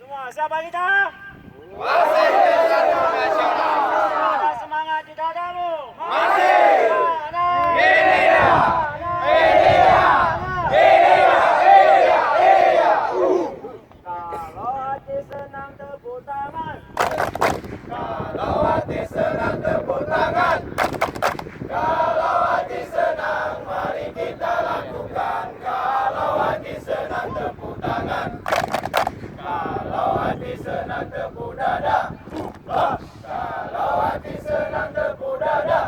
Semua, siapa kita? Wasit Nasional. Ada semangat di dadamu. Masih. Mana? Inilah. Kalau hati senang tepuk tangan. Kalau hati senang tepuk tangan. Kalau hati senang mari kita lakukan. Kalau hati senang tepuk tangan. Kalau hati senang tepuk dada. Kalau hati senang tepuk dada.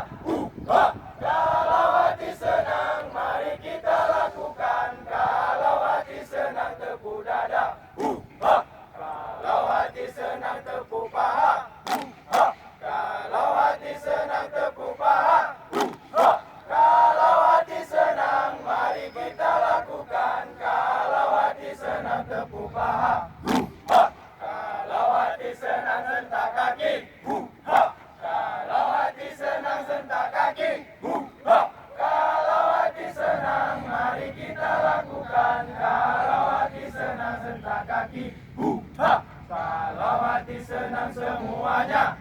Kalau hati senang mari kita lakukan. Kalau hati senang tepuk dada. Kalau hati senang tepuk paha. Kalau hati senang tepuk paha. Kalau hati senang mari kita lakukan. Kalau hati senang tepuk paha. Kalau hati senang sentak kaki. Kalau hati senang sentak kaki. Kalau hati senang mari kita lakukan. Kalau hati senang sentak kaki. Kalau hati senang semuanya.